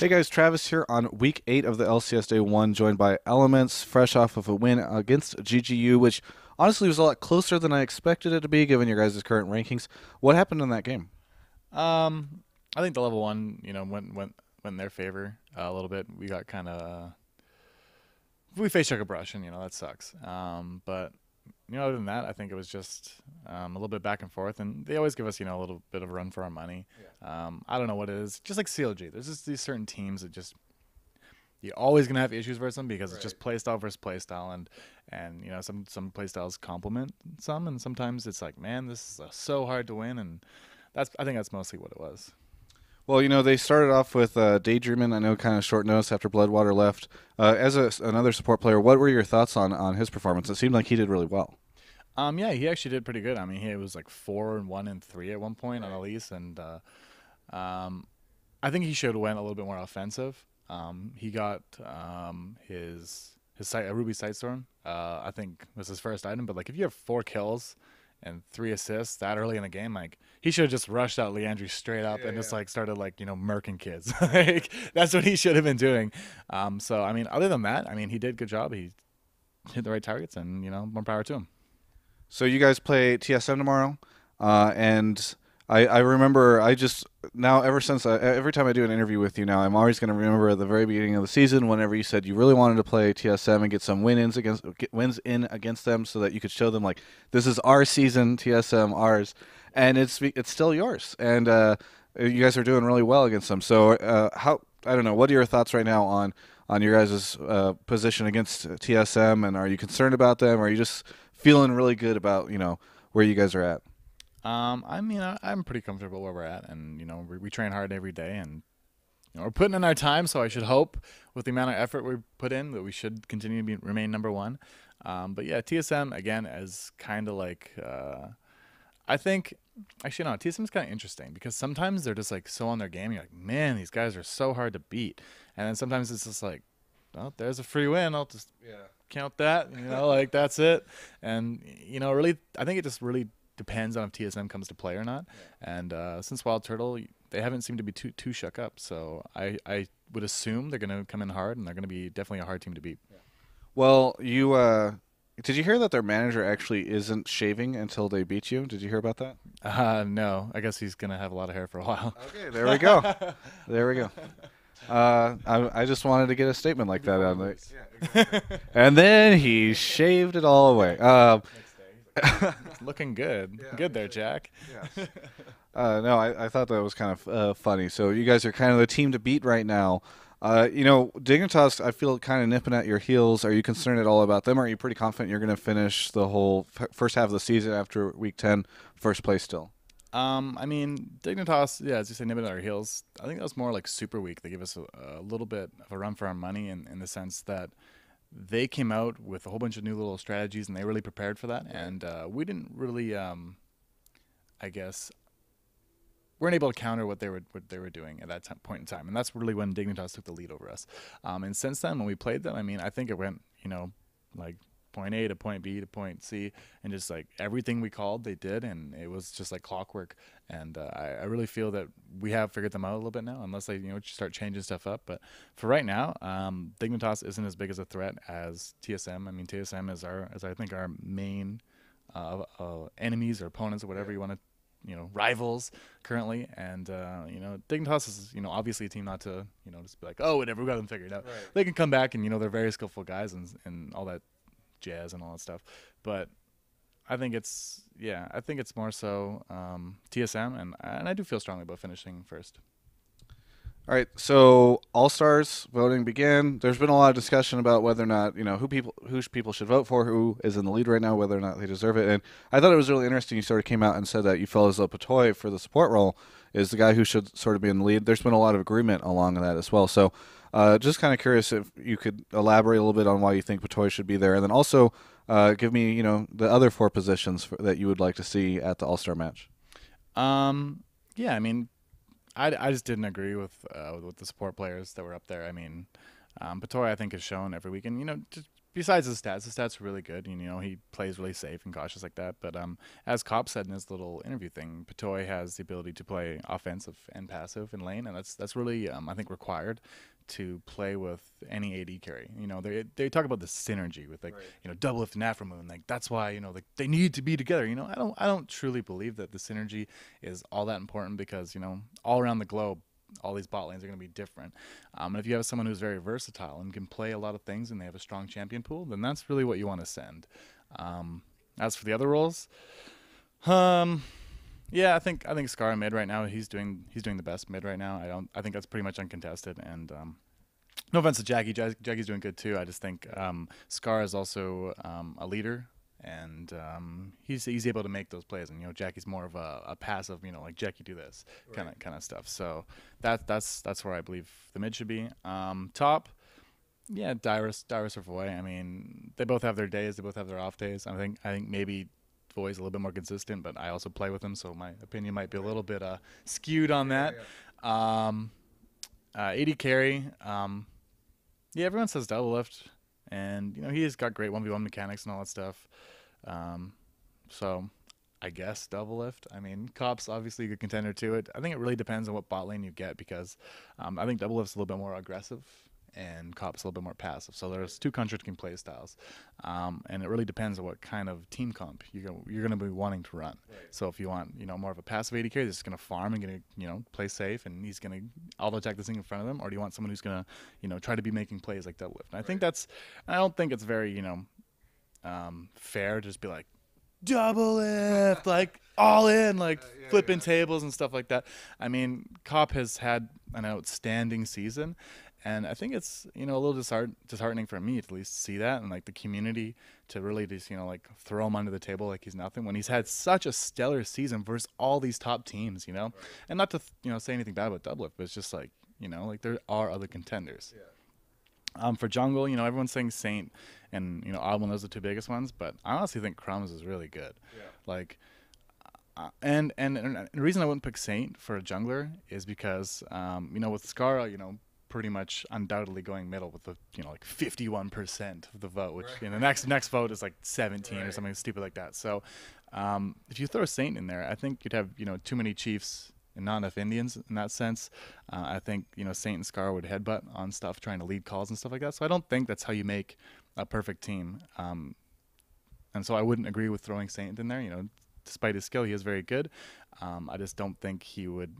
Hey guys, Travis here on week 8 of the LCS Day 1, joined by Elements, fresh off of a win against GGU, which honestly was a lot closer than I expected it to be given your guys' current rankings. What happened in that game? I think the level one, went in their favor a little bit. We got kind of we face check a brush, and that sucks. But other than that, I think it was just a little bit back and forth, and they always give us a little bit of a run for our money. I don't know what it is, just like CLG. There's just these certain teams that just you're always gonna have issues versus them because it's just playstyle versus playstyle, and some playstyles complement some, and sometimes it's like, man, this is so hard to win, and I think that's mostly what it was. Well, they started off with Daydreamin', I know kind of short notice after Bloodwater left. Another support player, what were your thoughts on his performance? It seemed like he did really well. Yeah, he actually did pretty good. I mean, he was like 4-1-3 at one point on Elise, and I think he should have went a little bit more offensive. He got his sight, a Ruby Sightstorm. I think was his first item, but like if you have 4 kills and 3 assists that early in the game, like he should have just rushed out Leandri straight up and just like started like murking kids. Like that's what he should have been doing. So I mean, other than that, I mean, he did a good job. He hit the right targets, and more power to him. So you guys play TSM tomorrow, and I remember I just now ever since every time I do an interview with you now, I'm always going to remember at the very beginning of the season whenever you said you really wanted to play TSM and get some wins in against them so that you could show them like this is our season, TSM ours, and it's still yours, and you guys are doing really well against them. So how I don't know, what are your thoughts right now on your guys' position against TSM, and are you concerned about them, or are you just feeling really good about where you guys are at? I mean, I'm pretty comfortable where we're at, and we train hard every day, and we're putting in our time. So I should hope, with the amount of effort we put in, that we should continue to remain number one. But yeah, TSM again is kind of like I think actually no, TSM is kind of interesting because sometimes they're just like so on their game. You're like, man, these guys are so hard to beat, and then sometimes it's just like, oh, there's a free win. I'll just count that. Like that's it. And really, I think it just really depends on if TSM comes to play or not. And since Wild Turtle, they haven't seemed to be too shook up. So I would assume they're going to come in hard, and they're going to be definitely a hard team to beat. Well, you did you hear that their manager actually isn't shaving until they beat you? Did you hear about that? No, I guess he's going to have a lot of hair for a while. Okay, there we go. There we go. I just wanted to get a statement like that out. And then he shaved it all away. Looking good. Good there, Jack. Yes. No, I thought that was kind of funny. So you guys are kind of the team to beat right now. Dignitas, I feel kind of nipping at your heels. Are you concerned at all about them? Or are you pretty confident you're going to finish the whole first half of the season after week 10, first place still? I mean, Dignitas, yeah, as you say, nipping at our heels. I think that was more like Super Week. They give us a little bit of a run for our money in the sense that they came out with a whole bunch of new little strategies, and they really prepared for that. And we didn't really, I guess, weren't able to counter what they were doing at that point in time. And that's really when Dignitas took the lead over us. And since then, when we played them, I mean, I think it went, like point A to point B to point C, and just like everything we called, they did, and it was just like clockwork. And I really feel that we have figured them out a little bit now, unless they start changing stuff up. But for right now, Dignitas isn't as big as a threat as TSM. I mean, TSM is I think our main enemies or opponents or whatever you want to. Rivals currently, and Dignitas is obviously a team not to just be like, oh, whatever, we got them figured out. Right. They can come back, and they're very skillful guys and all that jazz and all that stuff. But I think it's more so TSM, and I do feel strongly about finishing first. All right, so All Stars voting began. There's been a lot of discussion about whether or not who people should vote for, who is in the lead right now, whether or not they deserve it. And I thought it was really interesting. You sort of came out and said that you felt as though Patoy for the support role is the guy who should sort of be in the lead. There's been a lot of agreement along that as well. So just kind of curious if you could elaborate a little bit on why you think Patoy should be there, and then also give me the other 4 positions that you would like to see at the All Star match. Yeah, I mean, I just didn't agree with the support players that were up there. I mean, Patoy, I think, has shown every week, and just besides his stats are really good. He plays really safe and cautious like that. But as Kopp said in his little interview thing, Patoy has the ability to play offensive and passive in lane, and that's really I think required to play with any AD carry. They talk about the synergy with Double Lift and Afromoon. Like that's why they need to be together. I don't truly believe that the synergy is all that important because all around the globe, all these bot lanes are going to be different. And if you have someone who's very versatile and can play a lot of things and they have a strong champion pool, then that's really what you want to send. As for the other roles, yeah, I think Scar mid right now. He's doing the best mid right now. I think that's pretty much uncontested. And no offense to Jackie, Jackie's doing good too. I just think Scar is also a leader. And he's able to make those plays, and Jackie's more of a passive, like Jackie do this kind of stuff. So that's where I believe the mid should be. Top, yeah, Dyrus or Voy. I mean, they both have their days, they both have their off days. I think maybe Voy's a little bit more consistent, but I also play with him, so my opinion might be a little bit skewed on that. Yeah. AD carry, yeah, everyone says double lift. And he has got great 1v1 mechanics and all that stuff. So I guess double lift. I mean, Kopp's obviously a good contender to it. I think it really depends on what bot lane you get because I think double lift's a little bit more aggressive and Kopp's a little bit more passive. So there's two contradicting play styles. And it really depends on what kind of team comp you're going to be wanting to run. Right. So if you want, more of a passive AD carry that's going to farm and going to, play safe and he's going to auto attack this thing in front of him, or do you want someone who's going to, try to be making plays like double lift? And I think I don't think it's very, fair to just be like, double lift, like all in, like flipping tables and stuff like that. I mean, Kopp has had an outstanding season. And I think it's, a little disheartening for me to at least see that and like the community to really just, like throw him under the table like he's nothing when he's had such a stellar season versus all these top teams, Right. And not to, say anything bad about Double Lift, but it's just like, like there are other contenders. Yeah. For jungle, everyone's saying Saint and, Oddman, those are the two biggest ones, but I honestly think Crumbs is really good. Yeah. Like, and the reason I wouldn't pick Saint for a jungler is because, with Scar, pretty much undoubtedly going middle with the like 51% of the vote, which the next vote is like 17 or something stupid like that. So if you throw a Saint in there, I think you'd have too many Chiefs and not enough Indians in that sense. I think Saint and Scar would headbutt on stuff trying to lead calls and stuff like that. So I don't think that's how you make a perfect team. And so I wouldn't agree with throwing Saint in there. Despite his skill, he is very good. I just don't think he would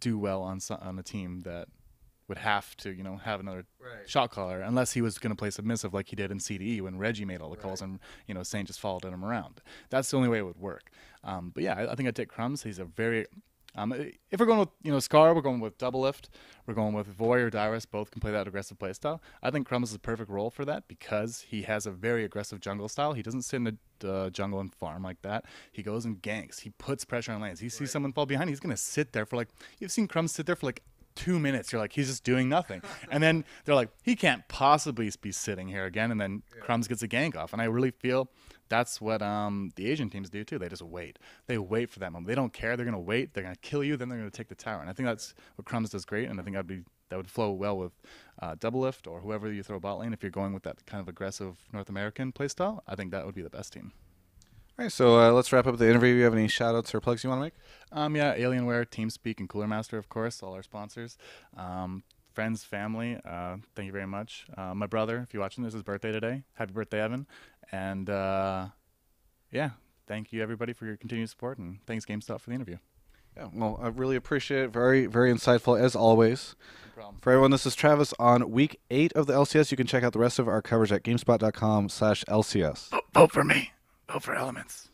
do well on a team that would have to, have another shot caller unless he was going to play submissive like he did in CDE when Reggie made all the calls and, Saint just followed him around. That's the only way it would work. But yeah, I think I'd take Crumbs. He's a very... if we're going with, Scar, we're going with Double Lift. We're going with Voy or Dyrus. Both can play that aggressive playstyle. I think Crumbs is a perfect role for that because he has a very aggressive jungle style. He doesn't sit in the jungle and farm like that. He goes and ganks. He puts pressure on lanes. He sees someone fall behind. He's going to sit there for like... You've seen Crumbs sit there for like 2 minutes. You're like, he's just doing nothing. And then they're like, he can't possibly be sitting here again. And then Crumbs gets a gank off. And I really feel that's what the Asian teams do too. They just wait. They wait for that moment. They don't care. They're going to wait. They're going to kill you. Then they're going to take the tower. And I think that's what Crumbs does great. And I think that would flow well with Double Lift or whoever you throw bot lane. If you're going with that kind of aggressive North American playstyle, I think that would be the best team. All right, so let's wrap up the interview. Do you have any shout-outs or plugs you want to make? Yeah, Alienware, TeamSpeak, and Cooler Master, of course, all our sponsors. Friends, family, thank you very much. My brother, if you're watching this, his birthday today. Happy birthday, Evan. And, yeah, thank you, everybody, for your continued support, and thanks, GameStop, for the interview. Yeah, well, I really appreciate it. Very, very insightful, as always. No problem. For everyone, this is Travis on Week 8 of the LCS. You can check out the rest of our coverage at GameSpot.com/LCS. Vote for me. Vote for Elementz.